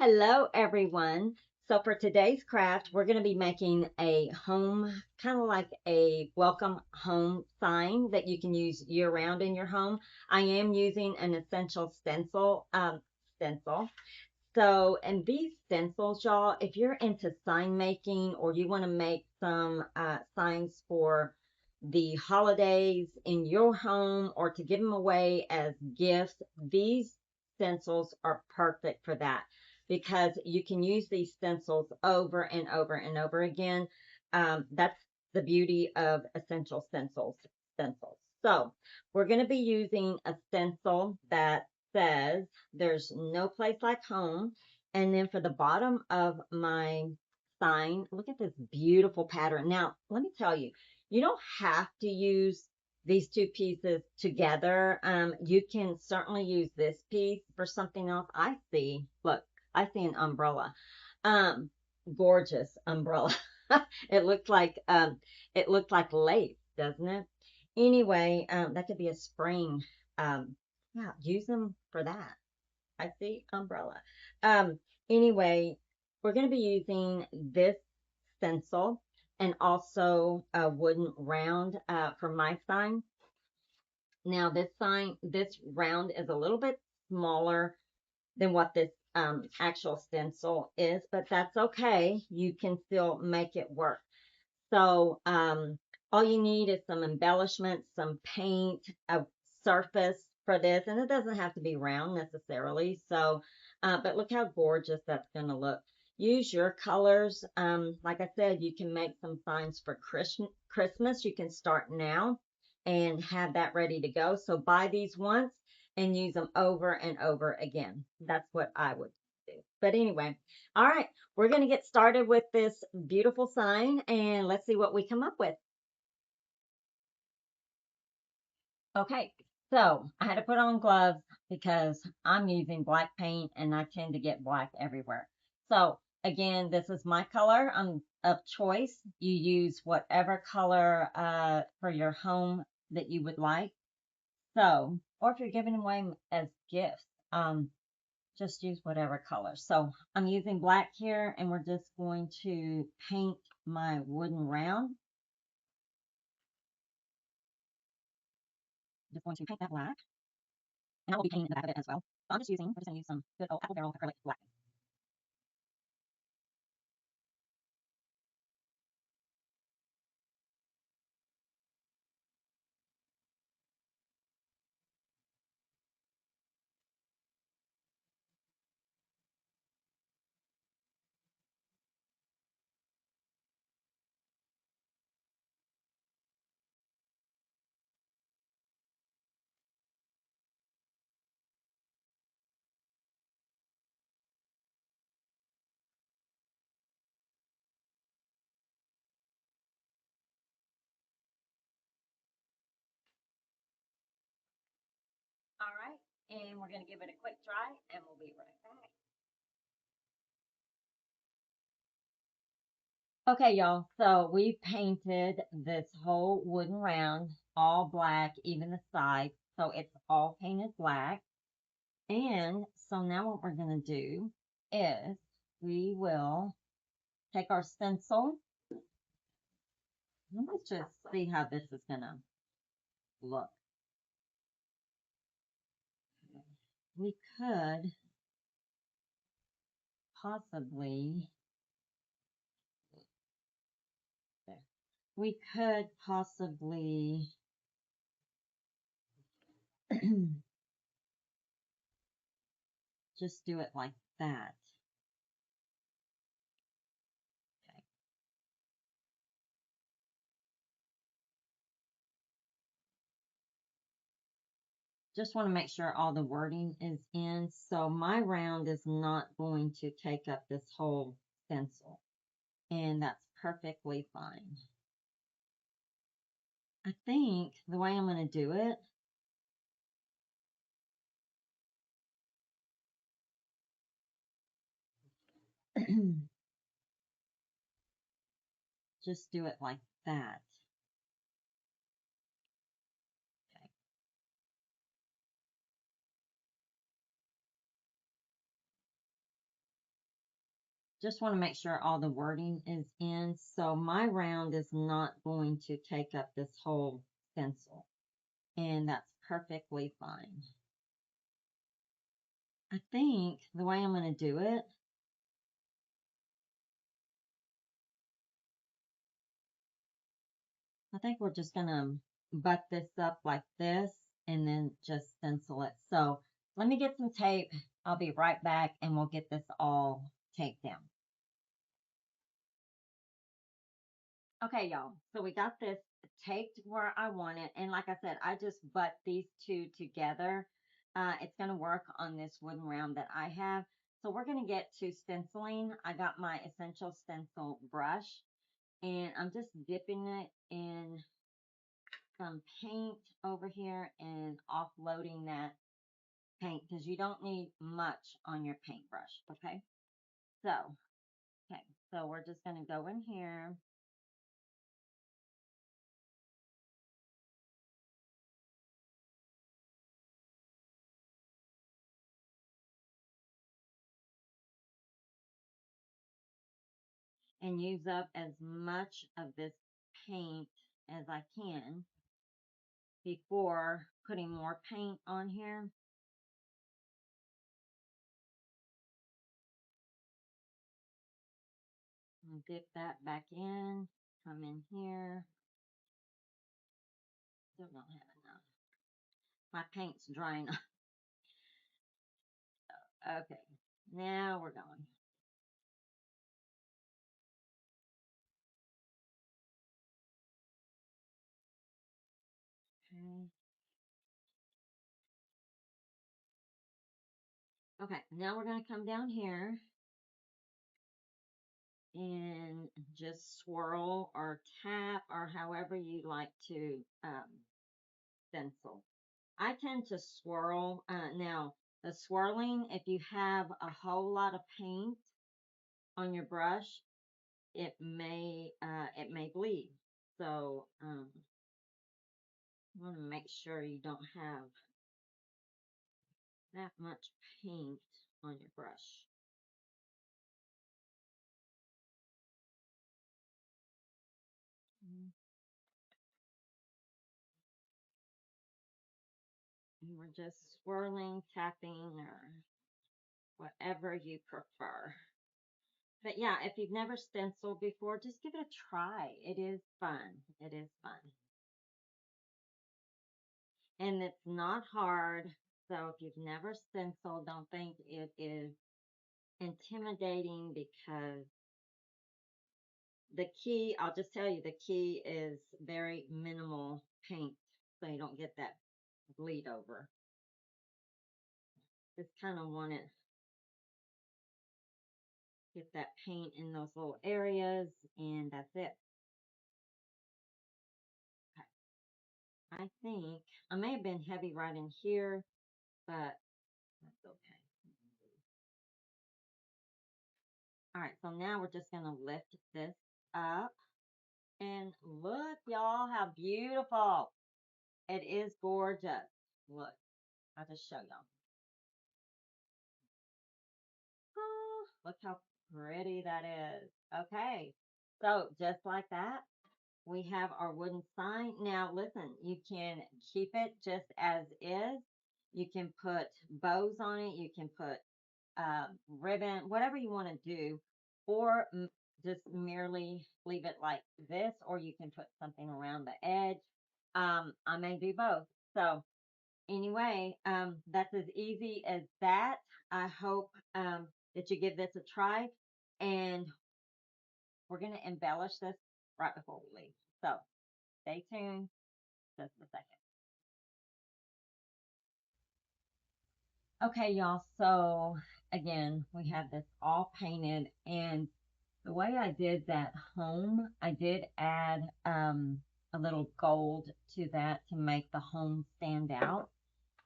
Hello, everyone. So for today's craft, we're going to be making a home, kind of like a welcome home sign that you can use year round in your home. I am using an essential stencil. And these stencils, y'all, if you're into sign making or you want to make some signs for the holidays in your home or to give them away as gifts, these stencils are perfect for that because you can use these stencils over and over and over again. That's the beauty of essential stencils. Stencils. So we're going to be using a stencil that says there's no place like home. And then for the bottom of my sign, look at this beautiful pattern. Now, let me tell you, you don't have to use these two pieces together. You can certainly use this piece for something else. I see, look, I see an umbrella. Um, Gorgeous umbrella. It looks like lace, doesn't it? Anyway, that could be a spring. Yeah, use them for that. I see umbrella. Um, anyway, we're going to be using this stencil and also a wooden round for my sign. Now, this round is a little bit smaller than what this actual stencil is, but that's okay. You can still make it work. So all you need is some embellishments, some paint, a surface for this, and it doesn't have to be round necessarily. So, but look how gorgeous that's going to look. Use your colors. Like I said, you can make some signs for Christmas. You can start now and have that ready to go. So buy these once and use them over and over again. That's what I would do. But anyway, all right, we're going to get started with this beautiful sign and let's see what we come up with. Okay, so I had to put on gloves because I'm using black paint and I tend to get black everywhere. So again, this is my color of choice. You use whatever color for your home that you would like. So, or if you're giving them away as gifts, just use whatever color. So I'm using black here and we're just going to paint my wooden round. Just going to paint that black. And I will be painting the back of it as well. So we're just going to use some good old Apple Barrel acrylic black. All right, and we're going to give it a quick dry and we'll be right back. Okay, y'all, so we painted this whole wooden round all black, even the sides, so it's all painted black. And so now what we're going to do is we will take our stencil. Let's just see how this is going to look. We could possibly, we could possibly just do it like that. Okay. Just want to make sure all the wording is in. So my round is not going to take up this whole stencil. And that's perfectly fine. I think the way I'm going to do it just do it like that. Okay. just want to make sure all the wording is in. So my round is not going to take up this whole stencil, and that's perfectly fine. I think the way I'm going to do it, I think we're just going to butt this up like this and then just stencil it. So let me get some tape. I'll be right back and we'll get this all taped down. Okay, y'all. So we got this taped where I want it. And like I said, I just butt these two together. It's going to work on this wooden round that I have. So we're going to get to stenciling. I got my Essential Stencil brush. And I'm just dipping it in some paint over here and offloading that paint because you don't need much on your paintbrush. Okay. So, okay. So we're just going to go in here. And use up as much of this paint as I can before putting more paint on here. And dip that back in, come in here. Still don't have enough. My paint's drying up. Okay, now we're going. Okay, now we're going to come down here and just swirl or tap or however you like to stencil. I tend to swirl. Now, the swirling, if you have a whole lot of paint on your brush, it may bleed. So you want to make sure you don't have that much paint on your brush. And we're just swirling, tapping, or whatever you prefer. But yeah, if you've never stenciled before, just give it a try. It is fun. It is fun. And it's not hard. So if you've never stenciled, don't think it is intimidating because the key, I'll just tell you, the key is very minimal paint so you don't get that bleed over. Just kind of want to get that paint in those little areas and that's it. I think I may have been heavy right in here, but that's okay. All right, so now we're just going to lift this up. And look, y'all, how beautiful. It is gorgeous. Look, I'll just show y'all. Oh, look how pretty that is. Okay, so just like that, we have our wooden sign. Now, listen, you can keep it just as is. You can put bows on it. You can put ribbon, whatever you want to do, or just merely leave it like this, or you can put something around the edge. I may do both. So anyway, that's as easy as that. I hope that you give this a try, and we're going to embellish this right before we leave. So stay tuned just a second. Okay, y'all. So again, we have this all painted, and the way I did that home, I did add a little gold to that to make the home stand out.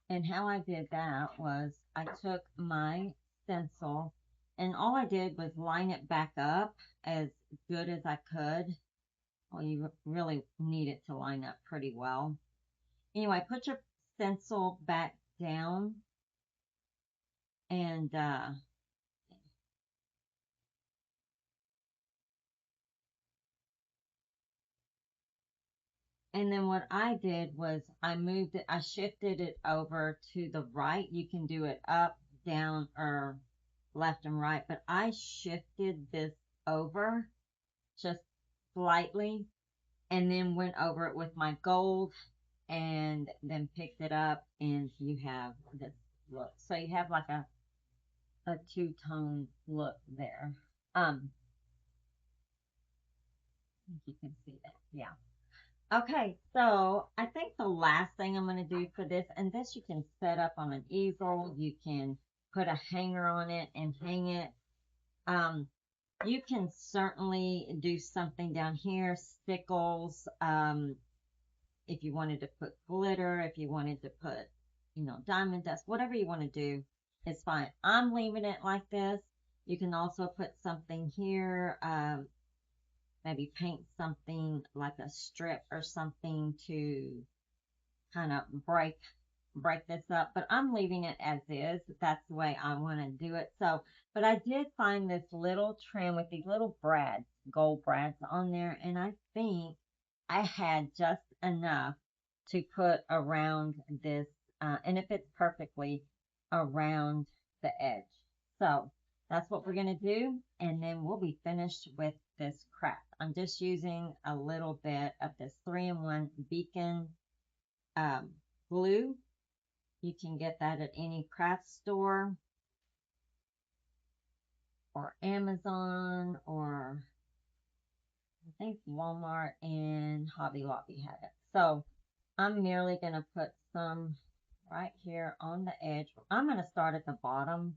And how I did that was I took my stencil and all I did was line it back up as good as I could. Well, you really need it to line up pretty well. Anyway, put your stencil back down and And then what I did was I moved it, I shifted it over to the right. You can do it up, down, or left and right, but I shifted this over just slightly and then went over it with my gold and then picked it up and you have this look. So you have like a two-tone look there. I think you can see that. Yeah. Okay, so I think the last thing I'm going to do for this, and this you can set up on an easel, you can put a hanger on it and hang it. Um, you can certainly do something down here, stickles, if you wanted to put glitter, if you wanted to put, diamond dust, whatever you want to do is fine. I'm leaving it like this. You can also put something here, maybe paint something like a strip or something to kind of break this up, but I'm leaving it as is. That's the way I want to do it. So, but I did find this little trim with these little brads, gold brads on there, and I think I had just enough to put around this, and it fits perfectly around the edge. So that's what we're going to do, and then we'll be finished with this craft. I'm just using a little bit of this 3-in-1 Beacon glue. You can get that at any craft store or Amazon, or I think Walmart and Hobby Lobby have it. So I'm merely going to put some right here on the edge. I'm going to start at the bottom.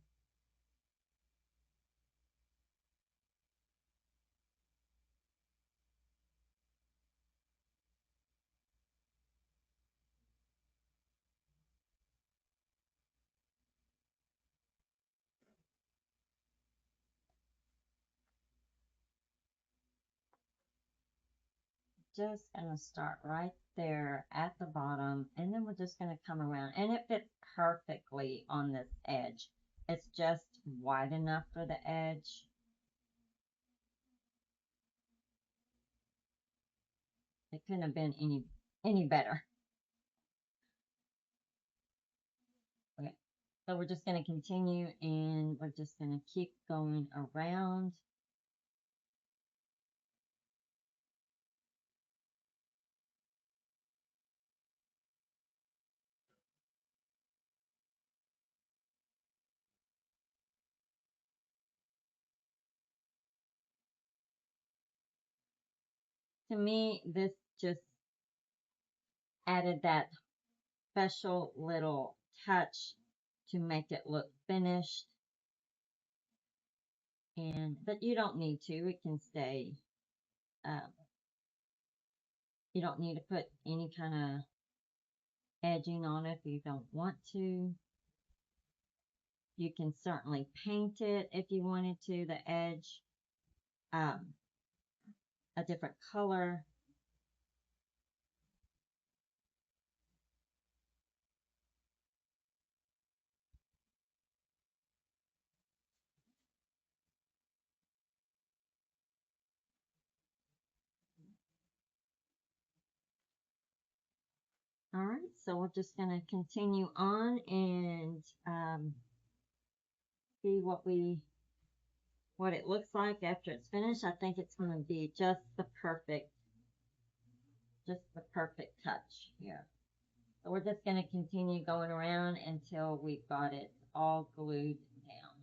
Just going to start right there at the bottom, and then we're just going to come around, and it fits perfectly on this edge. It's just wide enough for the edge. It couldn't have been any better. Okay, so we're just going to continue, and we're just going to keep going around. To me, this just added that special little touch to make it look finished. But you don't need to. It can stay. Um, you don't need to put any kind of edging on it if you don't want to. You can certainly paint it if you wanted to, the edge, um, a different color. All right, so we're just going to continue on and see what it looks like after it's finished. I think it's going to be just the perfect touch here. So we're just going to continue going around until we've got it all glued down.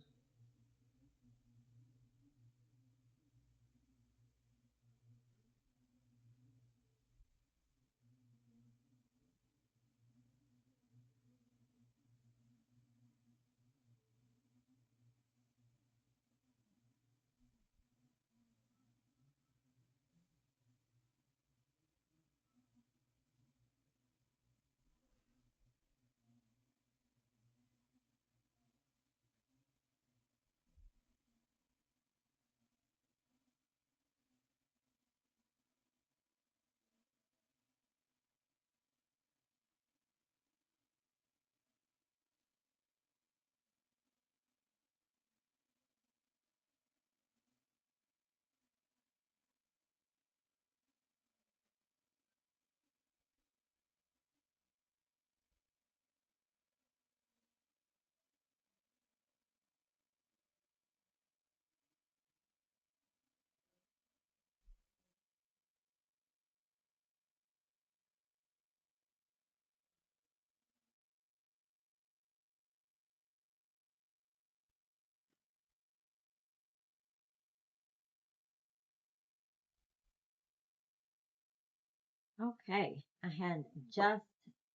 Okay, I had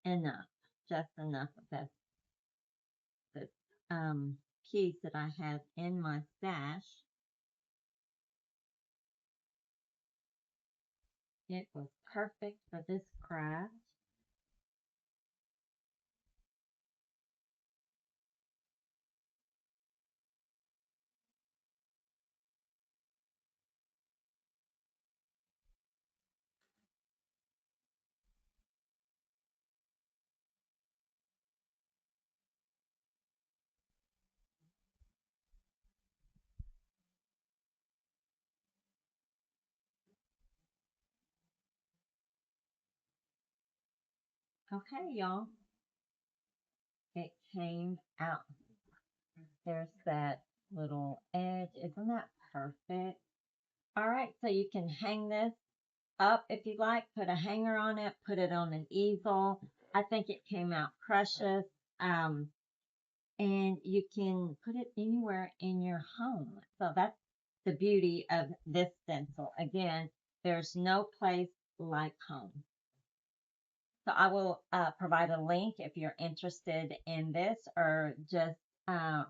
enough, just enough of this piece that I have in my stash. It was perfect for this craft. Okay, y'all, it came out. There's that little edge. Isn't that perfect? All right, so you can hang this up if you like, put a hanger on it, put it on an easel. I think it came out precious. Um, and you can put it anywhere in your home. So that's the beauty of this stencil. Again, there's no place like home. So I will provide a link if you're interested in this, or just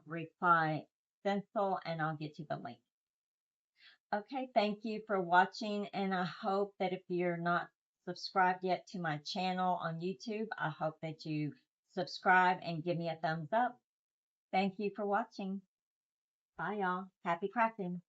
reply stencil and I'll get you the link. Okay, thank you for watching, and I hope that if you're not subscribed yet to my channel on YouTube, I hope that you subscribe and give me a thumbs up. Thank you for watching. Bye, y'all. Happy crafting.